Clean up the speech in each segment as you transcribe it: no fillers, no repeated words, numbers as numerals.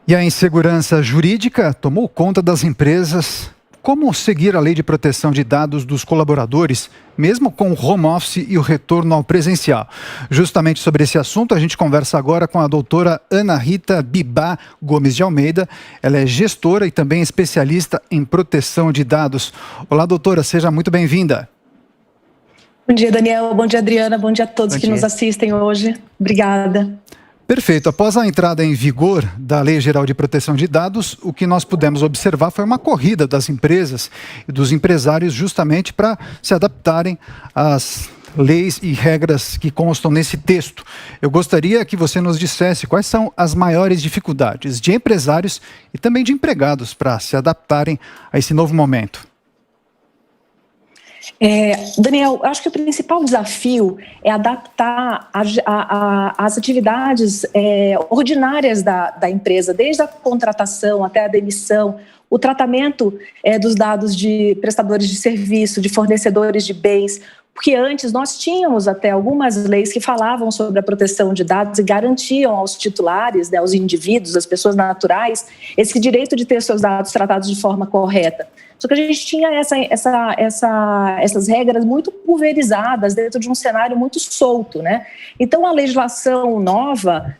E a insegurança jurídica tomou conta das empresas. Como seguir a lei de proteção de dados dos colaboradores, mesmo com o home office e o retorno ao presencial? Justamente sobre esse assunto, a gente conversa agora com a doutora Ana Rita Bibá Gomes de Almeida. Ela é gestora e também especialista em proteção de dados. Olá, doutora, seja muito bem-vinda. Bom dia, Daniel. Bom dia, Adriana. Bom dia a todos que nos assistem hoje. Obrigada. Perfeito. Após a entrada em vigor da Lei Geral de Proteção de Dados, o que nós pudemos observar foi uma corrida das empresas e dos empresários justamente para se adaptarem às leis e regras que constam nesse texto. Eu gostaria que você nos dissesse quais são as maiores dificuldades de empresários e também de empregados para se adaptarem a esse novo momento. Daniel, acho que o principal desafio é adaptar as atividades ordinárias da empresa, desde a contratação até a demissão, o tratamento dos dados de prestadores de serviço, de fornecedores de bens, porque antes nós tínhamos até algumas leis que falavam sobre a proteção de dados e garantiam aos titulares, né, aos indivíduos, às pessoas naturais, esse direito de ter seus dados tratados de forma correta. Só que a gente tinha essas regras muito pulverizadas dentro de um cenário muito solto, né? Então, a legislação nova,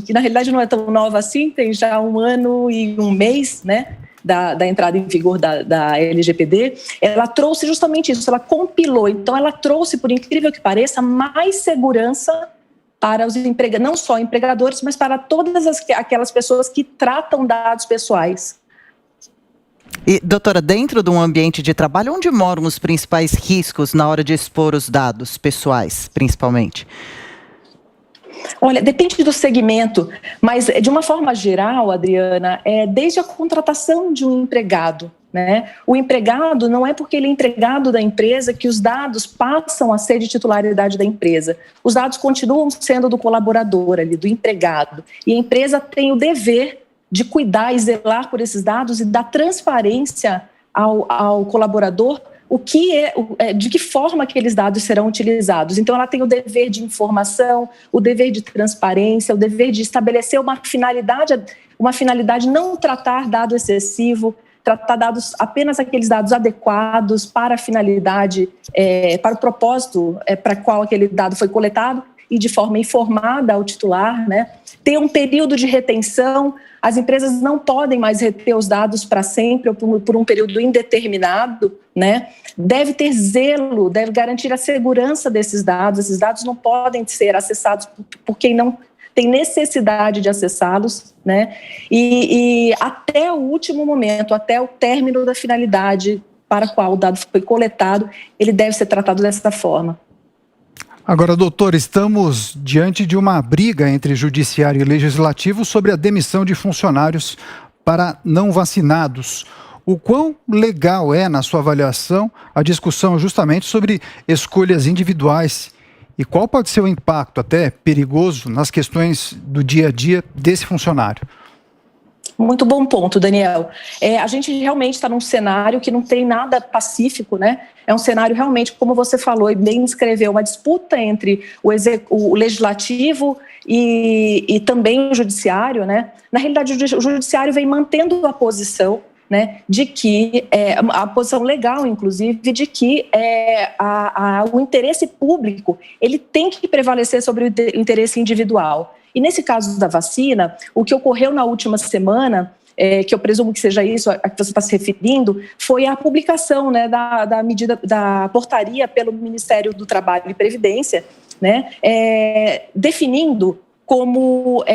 que na realidade não é tão nova assim, tem já 1 ano e 1 mês, né? Da entrada em vigor da LGPD, ela trouxe justamente isso, ela compilou, então ela trouxe, por incrível que pareça, mais segurança para os empregadores, não só empregadores, mas para todas aquelas pessoas que tratam dados pessoais. E, doutora, dentro de um ambiente de trabalho, onde moram os principais riscos na hora de expor os dados pessoais, principalmente? Olha, depende do segmento, mas de uma forma geral, Adriana, desde a contratação de um empregado, né? O empregado não é porque ele é empregado da empresa que os dados passam a ser de titularidade da empresa. Os dados continuam sendo do colaborador ali, do empregado. E a empresa tem o dever de cuidar e zelar por esses dados e dar transparência ao colaborador de que forma aqueles dados serão utilizados. Então, ela tem o dever de informação, o dever de transparência, o dever de estabelecer uma finalidade, não tratar dado excessivo, tratar dados, apenas aqueles dados adequados para a finalidade, para o propósito para qual aquele dado foi coletado e de forma informada ao titular, né? Ter um período de retenção. As empresas não podem mais reter os dados para sempre ou por um período indeterminado, né? Deve ter zelo, deve garantir a segurança desses dados. Esses dados não podem ser acessados por quem não tem necessidade de acessá-los, né? E até o último momento, até o término da finalidade para a qual o dado foi coletado, ele deve ser tratado dessa forma. Agora, doutor, estamos diante de uma briga entre judiciário e legislativo sobre a demissão de funcionários para não vacinados. O quão legal é, na sua avaliação, a discussão justamente sobre escolhas individuais e qual pode ser o impacto, até perigoso, nas questões do dia a dia desse funcionário? Muito bom ponto, Daniel. A gente realmente está num cenário que não tem nada pacífico, né? É um cenário realmente, como você falou e bem descreveu, uma disputa entre o legislativo e também o judiciário, né? Na realidade, o judiciário vem mantendo a posição, né, de que a posição legal, inclusive, de que o interesse público ele tem que prevalecer sobre o interesse individual. E nesse caso da vacina, o que ocorreu na última semana, que eu presumo que seja isso a que você está se referindo, foi a publicação, né, da medida, da portaria pelo Ministério do Trabalho e Previdência, né, definindo como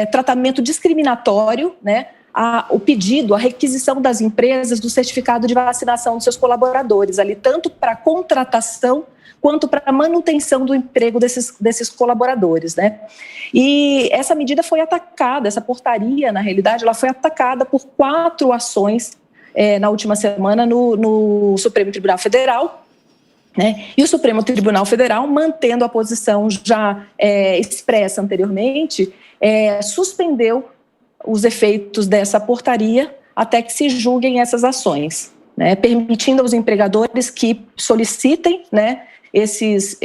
tratamento discriminatório, né, o pedido, a requisição das empresas do certificado de vacinação dos seus colaboradores, ali tanto para contratação quanto para a manutenção do emprego desses colaboradores, né? E essa medida foi atacada, essa portaria, na realidade, ela foi atacada por 4 ações na última semana no Supremo Tribunal Federal, né? E o Supremo Tribunal Federal, mantendo a posição já expressa anteriormente, suspendeu os efeitos dessa portaria até que se julguem essas ações, né? Permitindo aos empregadores que solicitem, né, essas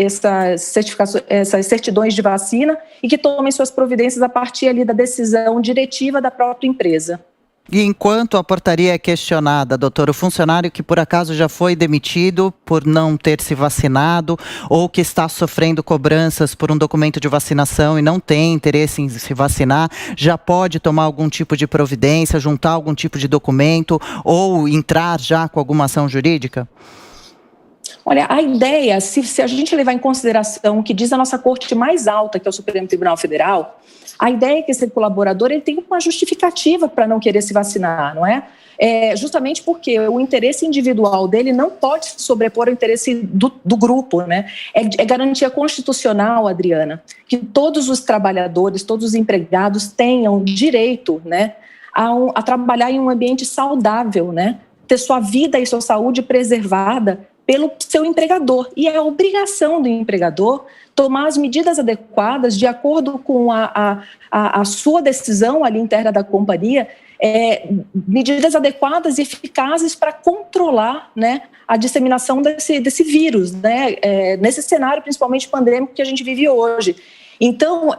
certidões de vacina e que tomem suas providências a partir ali da decisão diretiva da própria empresa. E enquanto a portaria é questionada, doutor, o funcionário que por acaso já foi demitido por não ter se vacinado ou que está sofrendo cobranças por um documento de vacinação e não tem interesse em se vacinar, já pode tomar algum tipo de providência, juntar algum tipo de documento ou entrar já com alguma ação jurídica? Olha, a ideia, se a gente levar em consideração o que diz a nossa corte mais alta, que é o Supremo Tribunal Federal, a ideia é que esse colaborador ele tem uma justificativa para não querer se vacinar, não é? Justamente porque o interesse individual dele não pode se sobrepor ao interesse do grupo, né? É garantia constitucional, Adriana, que todos os trabalhadores, todos os empregados tenham direito, né, a trabalhar em um ambiente saudável, né? Ter sua vida e sua saúde preservada pelo seu empregador. E é a obrigação do empregador tomar as medidas adequadas de acordo com a sua decisão ali interna da companhia, medidas adequadas e eficazes para controlar, né, a disseminação desse vírus, né, nesse cenário principalmente pandêmico que a gente vive hoje. Então,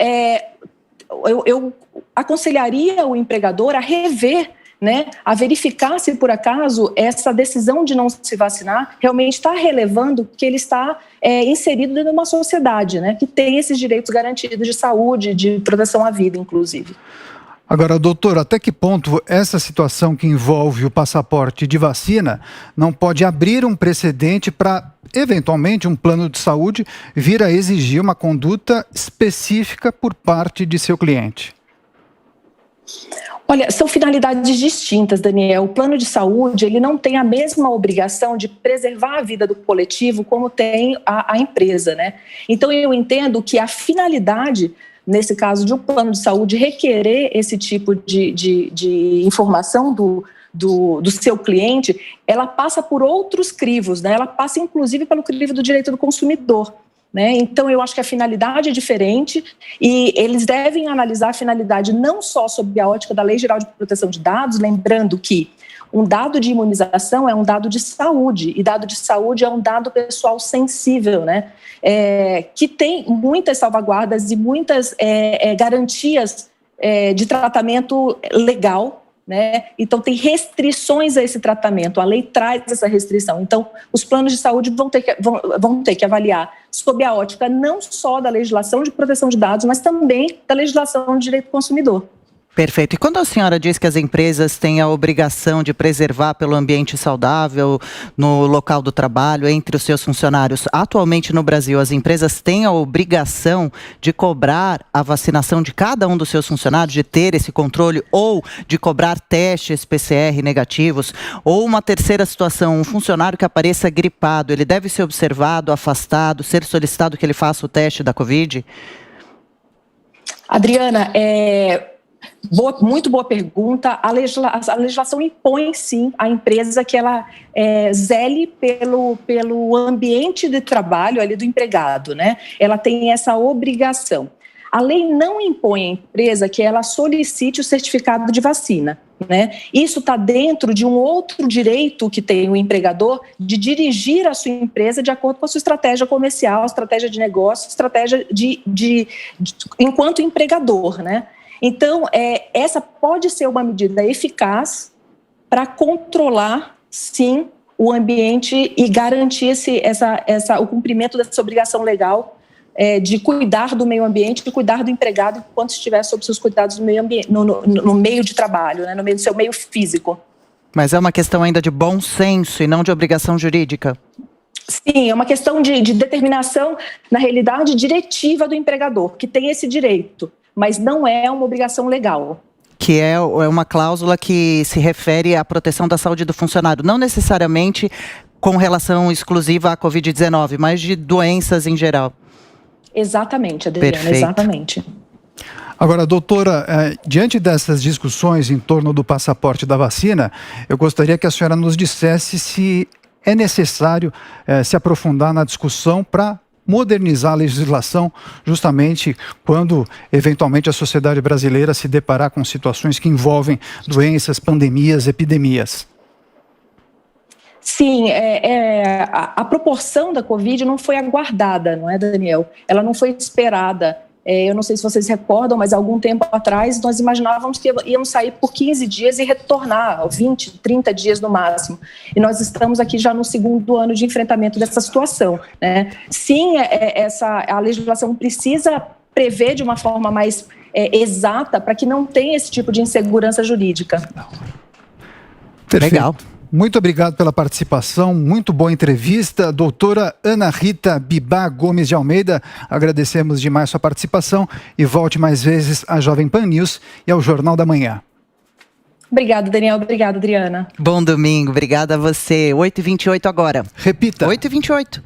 eu aconselharia o empregador a rever, né, a verificar se por acaso essa decisão de não se vacinar realmente está relevando que ele está inserido dentro de uma sociedade, né, que tem esses direitos garantidos de saúde, de proteção à vida, inclusive. Agora, doutor, até que ponto essa situação que envolve o passaporte de vacina não pode abrir um precedente para, eventualmente, um plano de saúde vir a exigir uma conduta específica por parte de seu cliente? Olha, são finalidades distintas, Daniel. O plano de saúde ele não tem a mesma obrigação de preservar a vida do coletivo como tem a empresa, né? Então, eu entendo que a finalidade, nesse caso de um plano de saúde, requerer esse tipo de informação do seu cliente, ela passa por outros crivos, né? Ela passa, inclusive, pelo crivo do direito do consumidor. Né? Então, eu acho que a finalidade é diferente e eles devem analisar a finalidade não só sob a ótica da Lei Geral de Proteção de Dados, lembrando que um dado de imunização é um dado de saúde e dado de saúde é um dado pessoal sensível, né? Que tem muitas salvaguardas e muitas garantias de tratamento legal. Né? Então, tem restrições a esse tratamento, a lei traz essa restrição. Então, os planos de saúde vão ter que avaliar sob a ótica não só da legislação de proteção de dados, mas também da legislação de direito do consumidor. Perfeito. E quando a senhora diz que as empresas têm a obrigação de preservar pelo ambiente saudável no local do trabalho, entre os seus funcionários, atualmente no Brasil, as empresas têm a obrigação de cobrar a vacinação de cada um dos seus funcionários, de ter esse controle, ou de cobrar testes PCR negativos, ou uma terceira situação, um funcionário que apareça gripado, ele deve ser observado, afastado, ser solicitado que ele faça o teste da Covid? Adriana, muito boa pergunta. A legislação impõe, sim, à empresa que ela zele pelo ambiente de trabalho ali do empregado, né? Ela tem essa obrigação. A lei não impõe à empresa que ela solicite o certificado de vacina, né? Isso está dentro de um outro direito que tem o empregador de dirigir a sua empresa de acordo com a sua estratégia comercial, estratégia de negócio, estratégia enquanto empregador, né? Então, essa pode ser uma medida eficaz para controlar, sim, o ambiente e garantir o cumprimento dessa obrigação legal de cuidar do meio ambiente e cuidar do empregado enquanto estiver sob seus cuidados no meio ambiente, no meio de trabalho, né, no meio do seu meio físico. Mas é uma questão ainda de bom senso e não de obrigação jurídica? Sim, é uma questão de determinação, na realidade, diretiva do empregador, que tem esse direito, mas não é uma obrigação legal. Que é uma cláusula que se refere à proteção da saúde do funcionário, não necessariamente com relação exclusiva à Covid-19, mas de doenças em geral. Exatamente, Adriana, perfeito. Exatamente. Agora, doutora, diante dessas discussões em torno do passaporte da vacina, eu gostaria que a senhora nos dissesse se é necessário se aprofundar na discussão para modernizar a legislação, justamente quando, eventualmente, a sociedade brasileira se deparar com situações que envolvem doenças, pandemias, epidemias. Sim, a proporção da Covid não foi aguardada, não é, Daniel? Ela não foi esperada. Eu não sei se vocês recordam, mas há algum tempo atrás nós imaginávamos que íamos sair por 15 dias e retornar, 20, 30 dias no máximo. E nós estamos aqui já no segundo ano de enfrentamento dessa situação, né? Sim, a legislação precisa prever de uma forma mais exata para que não tenha esse tipo de insegurança jurídica. Perfeito. Legal. Muito obrigado pela participação, muito boa entrevista. Doutora Ana Rita Bibá Gomes de Almeida, agradecemos demais sua participação e volte mais vezes à Jovem Pan News e ao Jornal da Manhã. Obrigada, Daniel. Obrigada, Adriana. Bom domingo, obrigada a você. 8h28 agora. Repita. 8h28.